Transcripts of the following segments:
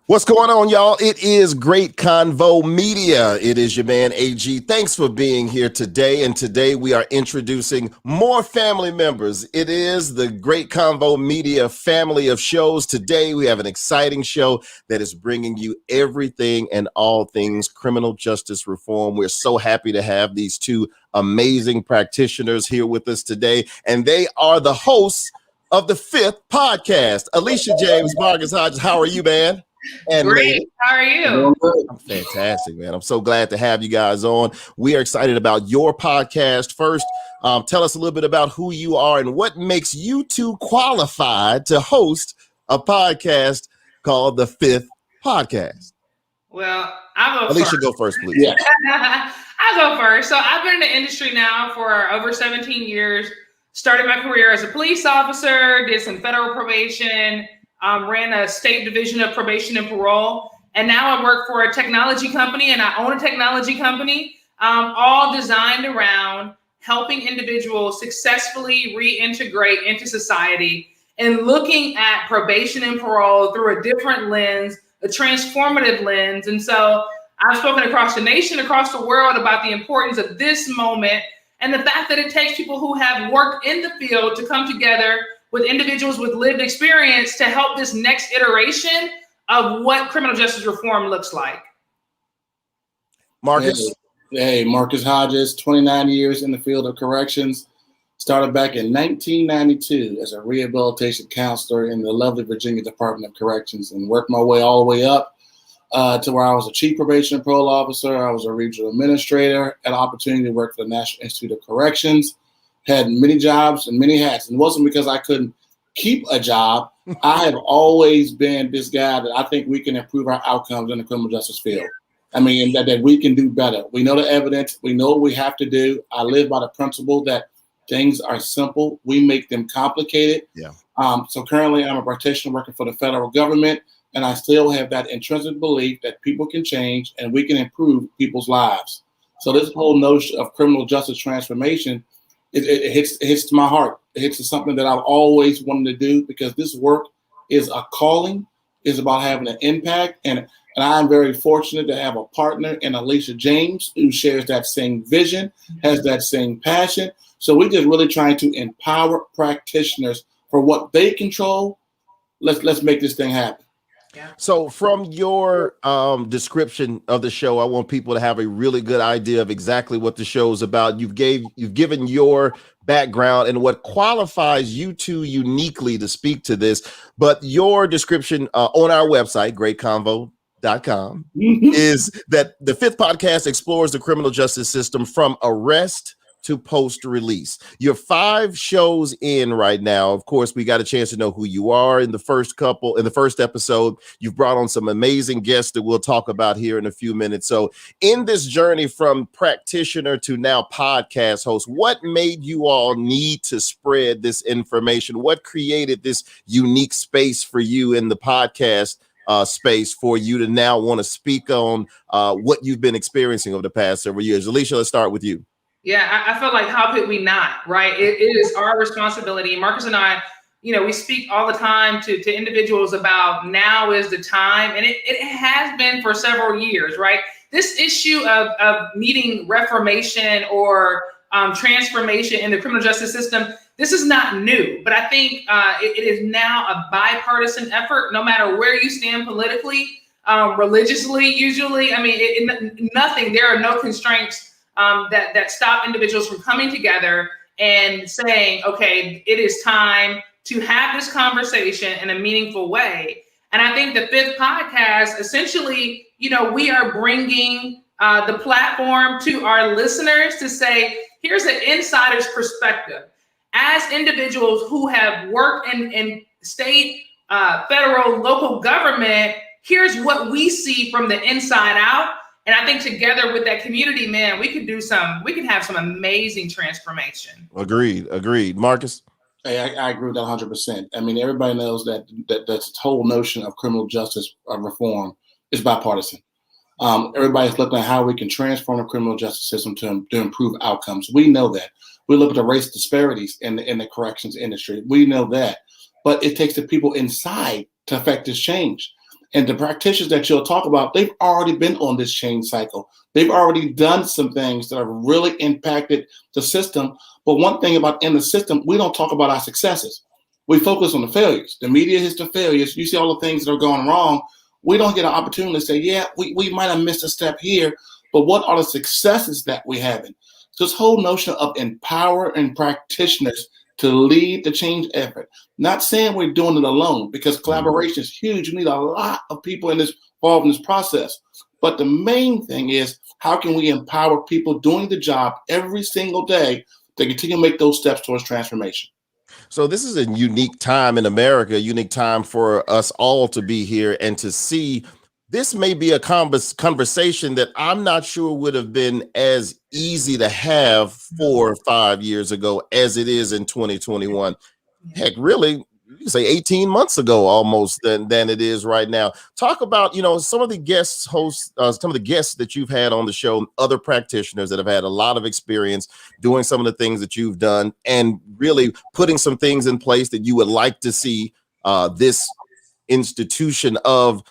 What's going on, y'all? It is GreatConvo Media. It is your man, AG. Thanks for being here today. And today we are introducing more family members. It is the GreatConvo Media family of shows. Today we have an exciting show that is bringing you everything and all things criminal justice reform. We're so happy to have these two amazing practitioners here with us today. And they are the hosts of the 5th podcast. Alicia James, Marcus Hodges, how are you, man? And great. How are you? I'm fantastic, man. I'm so glad to have you guys on. We are excited about your podcast. First, tell us a little bit about who you are and what makes you two qualified to host a podcast called the 5th podcast. Well, I'll go Alicia, first. go first, please. Yeah. I'll go first. So I've been in the industry now for over 17 years. Started my career as a police officer, did some federal probation, ran a state division of probation and parole. And now I work for a technology company and I own a technology company, all designed around helping individuals successfully reintegrate into society and looking at probation and parole through a different lens, a transformative lens. And so I've spoken across the nation, across the world about the importance of this moment and the fact that it takes people who have worked in the field to come together with individuals with lived experience to help this next iteration of what criminal justice reform looks like. Marcus? Hey, Marcus Hodges, 29 years in the field of corrections. Started back in 1992 as a rehabilitation counselor in the lovely Virginia Department of Corrections and worked my way all the way up to where I was a chief probation and parole officer. I was a regional administrator, had an opportunity to work for the National Institute of Corrections. Had many jobs and many hats. And it wasn't because I couldn't keep a job. I have always been this guy that I think we can improve our outcomes in the criminal justice field. I mean, that we can do better. We know the evidence. We know what we have to do. I live by the principle that things are simple. We make them complicated. Yeah. So currently I'm a practitioner working for the federal government, and I still have that intrinsic belief that people can change and we can improve people's lives. So this whole notion of criminal justice transformation, it hits to my heart. It hits to something that I've always wanted to do because this work is a calling, is about having an impact. And I'm very fortunate to have a partner in Alicia James who shares that same vision, has that same passion. So we're just really trying to empower practitioners for what they control. Let's make this thing happen. Yeah. So from your description of the show, I want people to have a really good idea of exactly what the show is about. You've given your background and what qualifies you two uniquely to speak to this. But your description on our website, GreatConvo.com, is that the 5th podcast explores the criminal justice system from arrest to post-release. You're 5 shows in right now. Of course, we got a chance to know who you are in the first episode. You've brought on some amazing guests that we'll talk about here in a few minutes. So in this journey from practitioner to now podcast host, what made you all need to spread this information? What created this unique space for you in the podcast space for you to now want to speak on what you've been experiencing over the past several years? Alicia, let's start with you. Yeah, I feel like how could we not, right? It is our responsibility. Marcus and I, we speak all the time to individuals about now is the time. And it has been for several years, right? This issue of needing reformation or transformation in the criminal justice system, this is not new. But I think it is now a bipartisan effort, no matter where you stand politically, religiously, usually. I mean, nothing, there are no constraints that stop individuals from coming together and saying, okay, it is time to have this conversation in a meaningful way. And I think the 5th podcast, essentially, we are bringing the platform to our listeners to say, here's an insider's perspective. As individuals who have worked in state, federal, local government, here's what we see from the inside out. And I think together with that community, man, we can have some amazing transformation. Agreed. Marcus? Hey, I agree with that 100%. I mean, everybody knows that this whole notion of criminal justice reform is bipartisan. Everybody's looking at how we can transform the criminal justice system to improve outcomes. We know that. We look at the race disparities in the corrections industry. We know that. But it takes the people inside to affect this change. And the practitioners that you'll talk about, they've already been on this change cycle. They've already done some things that have really impacted the system. But one thing about in the system, we don't talk about our successes. We focus on the failures. The media hits the failures. You see all the things that are going wrong. We don't get an opportunity to say, yeah, we might have missed a step here, but what are the successes that we're having? So this whole notion of empowering practitioners to lead the change effort. Not saying we're doing it alone, because collaboration is huge. You need a lot of people involved in this process. But the main thing is, how can we empower people doing the job every single day to continue to make those steps towards transformation? So this is a unique time in America, a unique time for us all to be here and to see. This may be a conversation that I'm not sure would have been as easy to have 4 or 5 years ago as it is in 2021. Heck, really, you can say 18 months ago almost than it is right now. Talk about, some of the some of the guests that you've had on the show, other practitioners that have had a lot of experience doing some of the things that you've done and really putting some things in place that you would like to see this institution of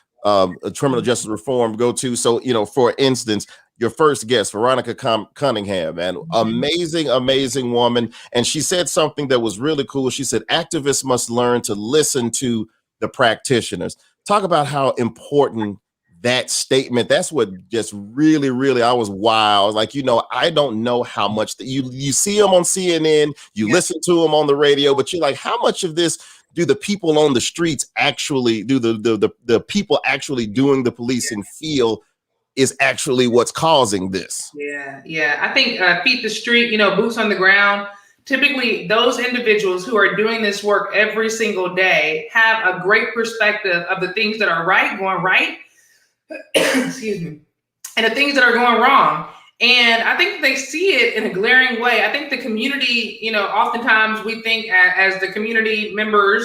criminal justice reform go to. So, for instance, your first guest, Veronica Cunningham, an amazing woman. And she said something that was really cool. She said, activists must learn to listen to the practitioners. Talk about how important that statement, that's what just really, I was wild. Like, I don't know how much that you see them on CNN, you listen to them on the radio, but you're like, how much of this do the people on the streets actually do, the people actually doing the policing feel is actually what's causing this? Yeah. I think feet the street, boots on the ground. Typically, those individuals who are doing this work every single day have a great perspective of the things that are going right, excuse me, and the things that are going wrong. And I think they see it in a glaring way. I think the community, oftentimes we think as the community members,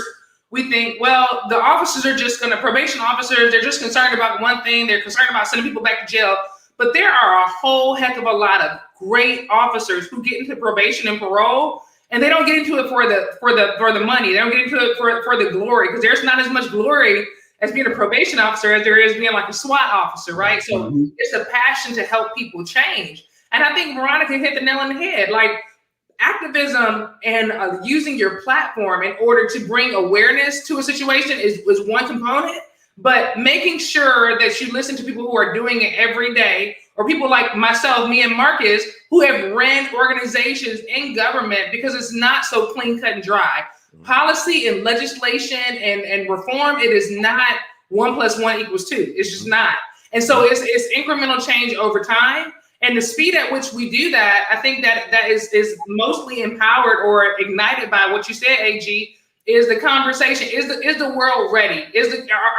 we think, well, the officers are just probation officers, they're just concerned about one thing. They're concerned about sending people back to jail. But there are a whole heck of a lot of great officers who get into probation and parole, and they don't get into it for the money. They don't get into it for the glory, because there's not as much glory as being a probation officer as there is being like a SWAT officer, right? So it's a passion to help people change. And I think Veronica hit the nail on the head. Like, activism and using your platform in order to bring awareness to a situation is one component, but making sure that you listen to people who are doing it every day, or people like myself, me and Marcus, who have ran organizations in government, because it's not so clean cut and dry. Policy and legislation and reform, it is not 1 + 1 = 2. It's just not. And so it's incremental change over time. And the speed at which we do that, I think that is mostly empowered or ignited by what you said, AG, is the conversation. Is the world ready?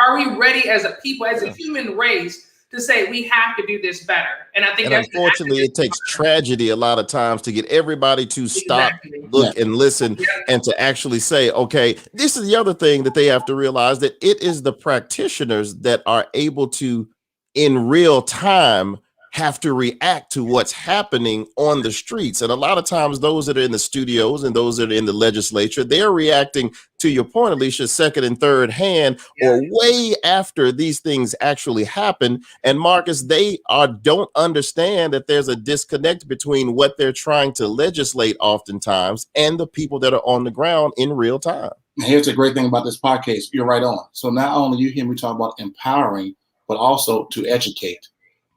Are we ready as a people, as a human race, to say we have to do this better? And I think that's unfortunately it takes tragedy a lot of times to get everybody to stop, look, and listen, and to actually say, okay, this is the other thing that they have to realize, that it is the practitioners that are able to, in real time, have to react to what's happening on the streets. And a lot of times those that are in the studios and those that are in the legislature, they're reacting, to your point, Alicia, second and third hand, or way after these things actually happen. And Marcus, they don't understand that there's a disconnect between what they're trying to legislate oftentimes and the people that are on the ground in real time. Here's the great thing about this podcast. You're right on. So not only you hear me talk about empowering, but also to educate.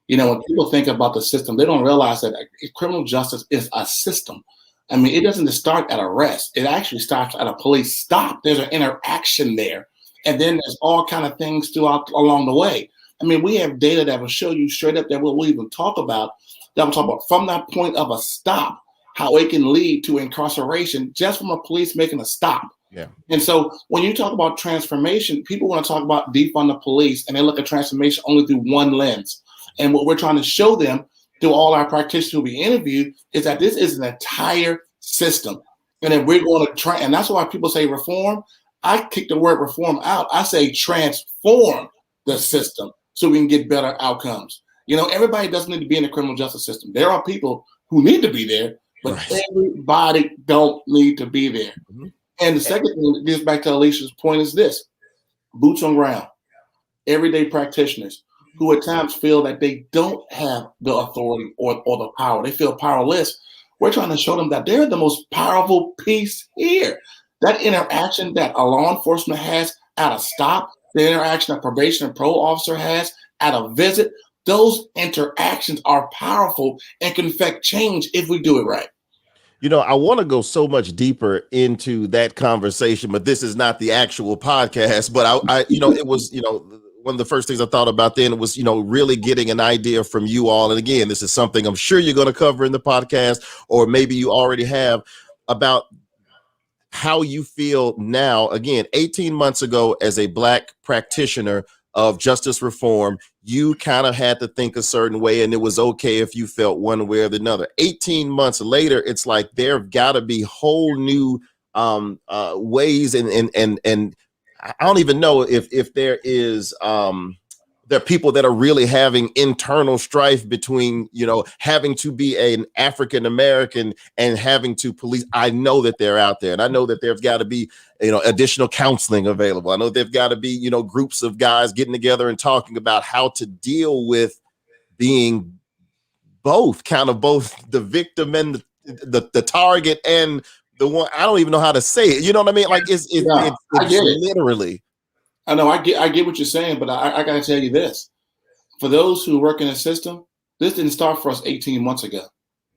When people think about the system, they don't realize that criminal justice is a system. I mean, it doesn't just start at arrest. It actually starts at a police stop. There's an interaction there. And then there's all kind of things throughout along the way. I mean, we have data that will show you straight up that we'll even talk about, from that point of a stop, how it can lead to incarceration just from a police making a stop. Yeah. And so when you talk about transformation, people want to talk about defund the police, and they look at transformation only through one lens. And what we're trying to show them through all our practitioners who we interviewed is that this is an entire system. And then we're going to try, and that's why people say reform. I kick the word reform out. I say transform the system so we can get better outcomes. Everybody doesn't need to be in the criminal justice system. There are people who need to be there, but everybody don't need to be there. And the second thing that gets back to Alicia's point is this: boots on ground. everyday practitioners who at times feel that they don't have the authority or the power. They feel powerless. We're trying to show them that they're the most powerful piece here. That interaction that a law enforcement has at a stop, the interaction a probation and parole officer has at a visit, those interactions are powerful and can affect change if we do it right. You know, I want to go so much deeper into that conversation, but this is not the actual podcast. But I it was, one of the first things I thought about then was, really getting an idea from you all. And again, this is something I'm sure you're going to cover in the podcast, or maybe you already have, about how you feel now. Again, 18 months ago, as a Black practitioner of justice reform, you kind of had to think a certain way, and it was okay if you felt one way or the other. 18 months later, it's like there have got to be whole new ways, and I don't even know if there is there are people that are really having internal strife between, having to be an African American and having to police. I know that they're out there, and I know that there's got to be, additional counseling available. I know there've got to be, groups of guys getting together and talking about how to deal with being both the victim and the target and the one. I don't even know how to say it. You know what I mean? Like it's literally. I know I get what you're saying, but I got to tell you this: for those who work in the system, this didn't start for us 18 months ago.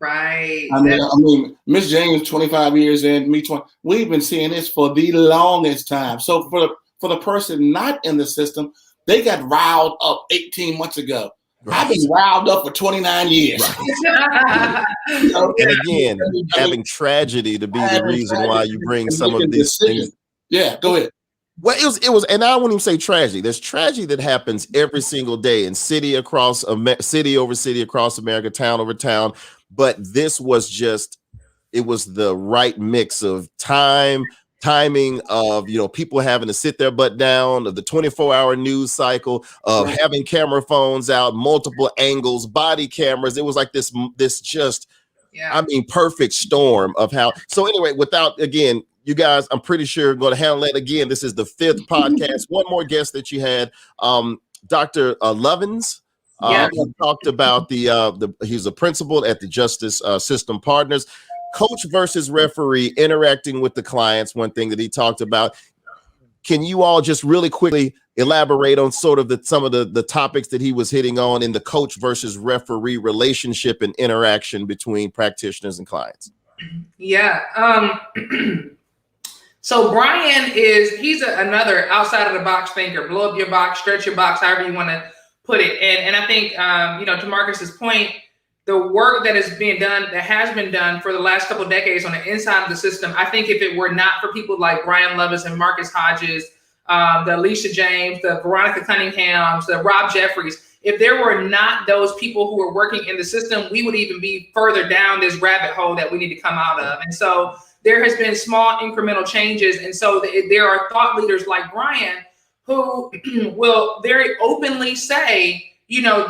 Right. I mean, Miss James, 25 years in, me 20. We've been seeing this for the longest time. So for the person not in the system, they got riled up 18 months ago. Right. I've been riled up for 29 years. Right. And again, having tragedy to be the reason why you bring some of these things. Yeah, go ahead. Well, it was, and I wouldn't even say tragedy. There's tragedy that happens every single day in city over city across America, town over town. But this was it was the right mix of timing of, people having to sit their butt down, of the 24-hour news cycle, of having camera phones out, multiple angles, body cameras. It was like this perfect storm of how. So anyway, again, you guys, I'm pretty sure going to handle it again. This is the 5th podcast. One more guest that you had, Dr. Lovins. He talked about he's a principal at the Justice System Partners. Coach versus referee, interacting with the clients, one thing that he talked about. Can you all just really quickly elaborate on sort of some of the topics that he was hitting on in the coach versus referee relationship and interaction between practitioners and clients? Yeah. So Brian he's another outside of the box thinker, blow up your box, stretch your box, however you want to put it. And I think, to Marcus's point, the work that has been done for the last couple of decades on the inside of the system, I think if it were not for people like Brian Levis and Marcus Hodges, the Alicia James, the Veronica Cunninghams, the Rob Jeffries, if there were not those people who are working in the system, we would even be further down this rabbit hole that we need to come out of. And so there has been small incremental changes. And so there are thought leaders like Brian who will very openly say,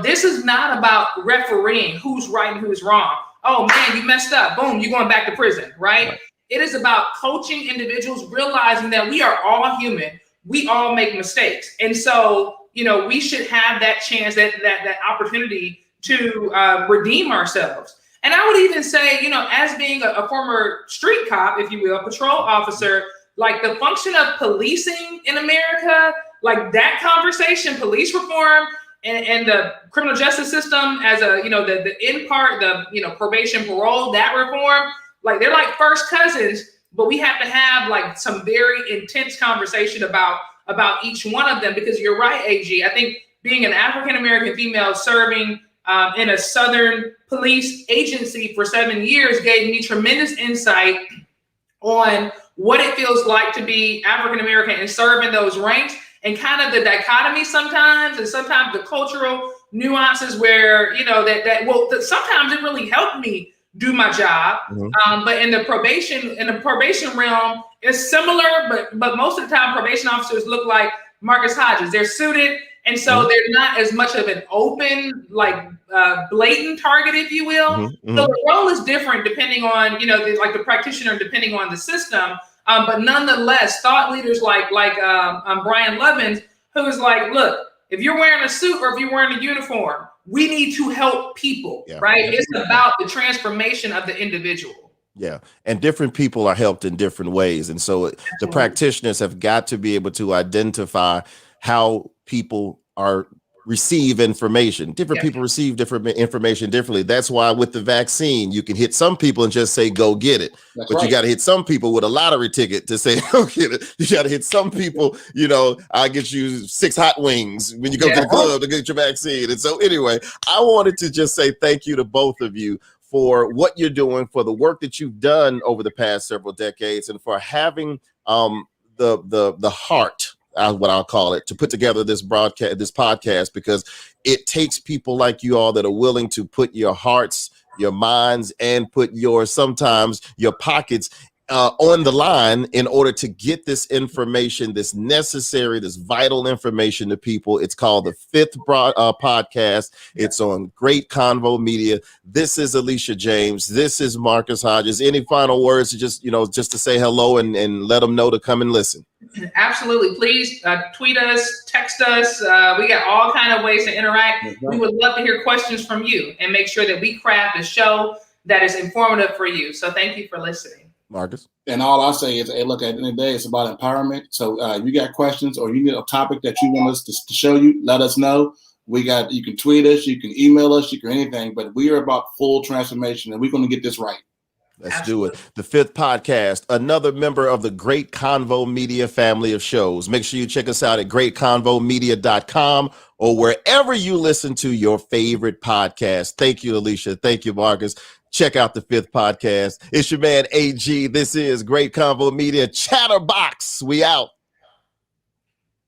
this is not about refereeing who's right and who's wrong. Oh man, you messed up. Boom, you're going back to prison, right? It is about coaching individuals, realizing that we are all human. We all make mistakes. And so, we should have that chance, that opportunity to redeem ourselves. And I would even say, as being a former street cop, if you will, patrol officer, like the function of policing in America, like that conversation, police reform and the criminal justice system as the end part, probation, parole, that reform, like they're like first cousins, but we have to have like some very intense conversation about each one of them, because you're right, AG. I think being an African-American female serving in a Southern police agency for 7 years gave me tremendous insight on what it feels like to be African-American and serve in those ranks, and kind of the dichotomy sometimes, and sometimes the cultural nuances where, sometimes it really helped me do my job. Mm-hmm. But in the probation realm, it's similar, but most of the time probation officers look like Marcus Hodges. They're suited. And so they're not as much of an open, blatant target, if you will. Mm-hmm. So the role is different depending on, the practitioner, depending on the system. But nonetheless, thought leaders like Brian Lovins, who is like, look, if you're wearing a suit or if you're wearing a uniform, we need to help people, right? It's about the transformation of the individual. Yeah. And different people are helped in different ways. And so the practitioners have got to be able to identify how people receive information. Different people receive different information differently. That's why with the vaccine, you can hit some people and just say, go get it. But you got to hit some people with a lottery ticket to say, go get it. You got to hit some people, you know, I'll get you 6 hot wings when you go to the club to get your vaccine. And so anyway, I wanted to just say thank you to both of you for what you're doing, for the work that you've done over the past several decades, and for having the heart, what I'll call it, to put together this podcast, because it takes people like you all that are willing to put your hearts, your minds, and put sometimes your pockets on the line in order to get this information, this vital information to people. It's called the Fifth Podcast. It's on GreatConvo Media. This is Alicia James. This is Marcus Hodges. Any final words to just to say hello and let them know to come and listen? Absolutely. Please tweet us, text us. We got all kinds of ways to interact. We would love to hear questions from you and make sure that we craft a show that is informative for you. So thank you for listening. Marcus? And all I say is, hey, look, at the end of the day, it's about empowerment. So if you got questions or you need a topic that you want us to show you, let us know. You can tweet us, you can email us, you can anything, but we are about full transformation and we're going to get this right. Let's do it. The Fifth Podcast, another member of the GreatConvo Media family of shows. Make sure you check us out at greatconvomedia.com or wherever you listen to your favorite podcast. Thank you, Alicia. Thank you, Marcus. Check out the Fifth Podcast. It's your man, AG. This is GreatConvo Media. Chatterbox. We out.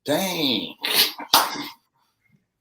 Dang.